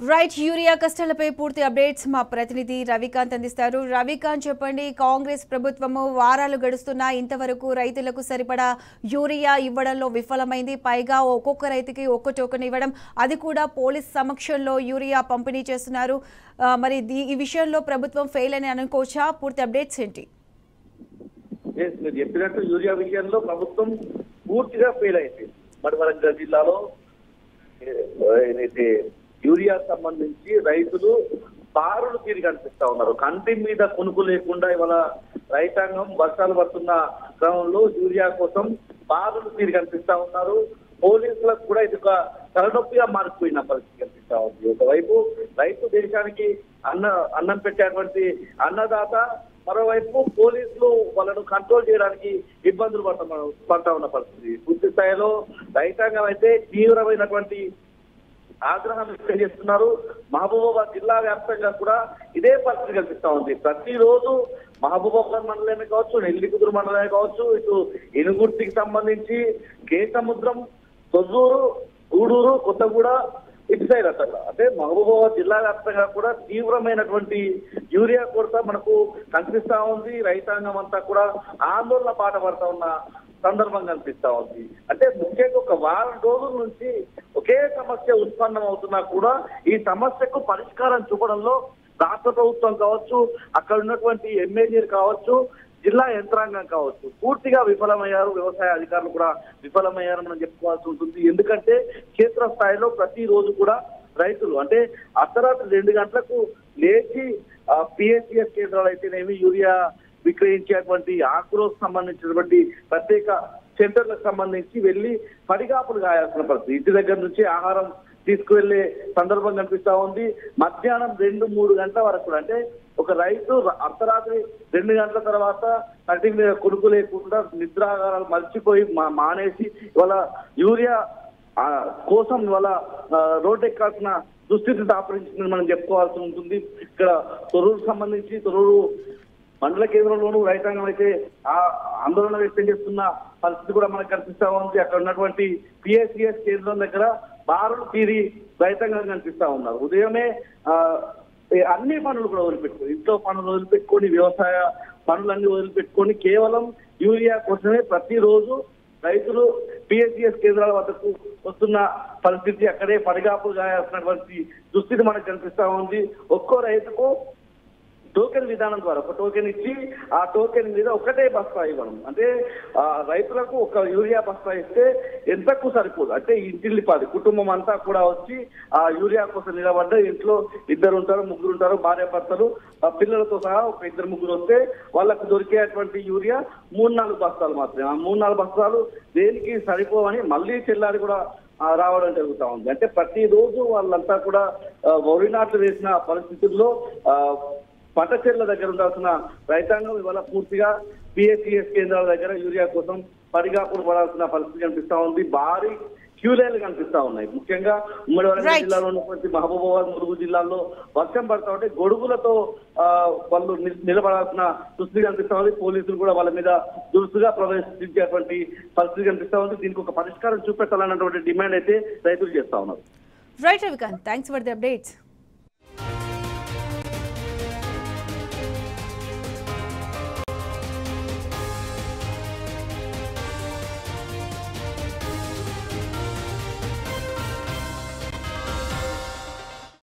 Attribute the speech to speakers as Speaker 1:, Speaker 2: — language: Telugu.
Speaker 1: రైట్ యూరియా కష్టాలపై పూర్తి అప్డేట్స్ మా ప్రతినిధి రవికాంత్ అందిస్తారు. రవికాంత్ చెప్పండి, కాంగ్రెస్ ప్రభుత్వము వారాలు గడుస్తున్నా ఇంతవరకు రైతులకు సరిపడా యూరియా ఇవ్వడంలో విఫలమైంది. పైగా ఒక్కొక్క రైతుకి ఒక్క టోకెన్ ఇవ్వడం, అది కూడా పోలీస్ సమక్షంలో యూరియా పంపిణీ చేస్తున్నారు. మరి ఈ విషయంలో ప్రభుత్వం ఫెయిల్ అని అనుకోవచ్చా? పూర్తి అప్డేట్స్ ఏంటి?
Speaker 2: మీరు చెప్పినట్టు యూరియా విషయంలో ప్రభుత్వం పూర్తిగా ఫెయిల్ అయింది. వరంగల్ జిల్లాలో ఏదైతే యూరియా సంబంధించి రైతులు బారులు తీరి కనిపిస్తా ఉన్నారు. కంటి మీద కొనుక్కు లేకుండా ఇవాళ రైతాంగం వర్షాలు పడుతున్న క్రమంలో యూరియా కోసం బారులు తీరి కనిపిస్తా ఉన్నారు. పోలీసులకు కూడా ఇది ఒక తలనొప్పిగా మారిపోయిన పరిస్థితి కనిపిస్తా ఉంది. ఒకవైపు రైతు దేశానికి అన్నం పెట్టేటువంటి అన్నదాత, మరోవైపు పోలీసులు వాళ్ళను కంట్రోల్ చేయడానికి ఇబ్బందులు పడతా ఉన్న పరిస్థితి. పూర్తి స్థాయిలో రైతాంగం అయితే తీవ్రమైనటువంటి ఆగ్రహం వ్యక్తం చేస్తున్నారు. మహబూబాబాద్ జిల్లా వ్యాప్తంగా కూడా ఇదే పరిస్థితి కనిపిస్తా ఉంది. ప్రతిరోజు మహబూబాబాద్ మండలమే కావచ్చు, నెల్లికుదురు మండలమే కావచ్చు, ఇటు ఇనుగుర్తికి సంబంధించి కేసముద్రం, తొర్రూరు, గూడూరు, కొత్తగూడ, ఇటు సైడ్ అసలు అంటే మహబూబాబాద్ జిల్లా వ్యాప్తంగా కూడా తీవ్రమైనటువంటి యూరియా కొరత మనకు కనిపిస్తా ఉంది. రైతాంగం అంతా కూడా ఆందోళన బాట పడతా ఉన్న సందర్భం కనిపిస్తా ఉంది. అంటే ముఖ్యంగా ఒక వారం రోజుల నుంచి ఒకే సమస్య ఉత్పన్నం అవుతున్నా కూడా ఈ సమస్యకు పరిష్కారం చూపడంలో రాష్ట్ర ప్రభుత్వం కావచ్చు, అక్కడ ఉన్నటువంటి ఎమ్మెల్యేలు కావచ్చు, జిల్లా యంత్రాంగం కావచ్చు పూర్తిగా విఫలమయ్యారు. వ్యవసాయ అధికారులు కూడా విఫలమయ్యారని మనం చెప్పుకోవాల్సి ఉంటుంది. ఎందుకంటే క్షేత్రస్థాయిలో ప్రతిరోజు కూడా రైతులు అంటే అర్ధరాత్రి 2 గంటలకు లేచి పిఎస్సిఎస్ కేంద్రాలు అయితేనేమి యూరియా విక్రయించేటువంటి ఆకులకు సంబంధించినటువంటి ప్రత్యేక సెంటర్లకు సంబంధించి వెళ్లి పడిగాపులు కాయాల్సిన పరిస్థితి. ఇంటి దగ్గర నుంచి ఆహారం తీసుకువెళ్లే సందర్భం కనిపిస్తా ఉంది. మధ్యాహ్నం 2-3 గంటల వరకు అంటే ఒక రైతు అర్ధరాత్రి 2 గంటల తర్వాత కంటి మీద కొడుకు లేకుండా నిద్రాగారాలు మర్చిపోయి మానేసి ఇవాళ యూరియా కోసం ఇవాళ రోడ్డు ఎక్కాల్సిన దుస్థితి దాపరించిందని మనం చెప్పుకోవాల్సి ఉంటుంది. ఇక్కడ తొర్రూరు సంబంధించి తొర్రూరు మండల కేంద్రంలోనూ రైతాంగం అయితే ఆందోళన వ్యక్తం చేస్తున్న పరిస్థితి కూడా మనకు కనిపిస్తా ఉంది. అక్కడ ఉన్నటువంటి పిఎస్సిఎస్ కేంద్రం దగ్గర బారులు తీరి రైతాంగం కనిపిస్తా ఉన్నారు. ఉదయమే అన్ని పనులు కూడా వదిలిపెట్టుకొని, ఇంట్లో పనులు వదిలిపెట్టుకొని, వ్యవసాయ పనులన్నీ వదిలిపెట్టుకొని కేవలం యూరియా కోసమే ప్రతిరోజు రైతులు పిఎస్సిఎస్ కేంద్రాల వద్దకు వస్తున్న పరిస్థితి, అక్కడే పడిగాపులు గాయాల్సినటువంటి దుస్థితి మనకు కనిపిస్తా ఉంది. ఒక్కో రైతుకు టోకెన్ విధానం ద్వారా ఒక టోకెన్ ఇచ్చి ఆ టోకెన్ మీద ఒకటే బస్తా ఇవ్వడం. అంటే రైతులకు ఒక యూరియా బస్తా ఇస్తే ఎంతకు సరిపోదు. అంటే ఇంటిల్లిపాది కుటుంబం అంతా కూడా వచ్చి ఆ యూరియా కోసం నిలబడ్డ ఇంట్లో 2 ఉంటారు, 3 ఉంటారు, భార్య భర్తలు, పిల్లలతో సహా ఒక 2-3 వస్తే వాళ్ళకు దొరికేటువంటి యూరియా 3-4 బస్తాలు మాత్రమే. ఆ 3-4 బస్తాలు దేనికి సరిపోవని మళ్ళీ చెల్లారి కూడా రావడం జరుగుతా ఉంది. అంటే ప్రతిరోజు వాళ్ళంతా కూడా వరి నాట్లు వేసిన పరిస్థితుల్లో పట్టచెర్ల దగ్గర ఉండాల్సిన రైతాంగం ఇవాళ పూర్తిగా పిఎస్సిఎస్ కేంద్రాల దగ్గర యూరియా కోసం పడిగాపులు పడాల్సిన పరిస్థితి కనిపిస్తా ఉంది. భారీ క్యూలైన్లు కనిపిస్తా ఉన్నాయి. ముఖ్యంగా ఉమ్మడి వరంగల్ జిల్లాలో ఉన్నటువంటి మహబూబాబాద్, ములుగు జిల్లాల్లో వర్షం పడతా ఉంటే గొడుగులతో వాళ్ళు నిలబడాల్సిన దుస్థితి కనిపిస్తా ఉంది. పోలీసులు కూడా వాళ్ళ మీద దురుసుగా ప్రవేశించేటువంటి పరిస్థితి కనిపిస్తా ఉంది. దీనికి ఒక పరిష్కారం చూపెట్టాలన్నటువంటి డిమాండ్ అయితే రైతులు చేస్తా ఉన్నారు.
Speaker 1: Right Ravikanth, thanks for the updates.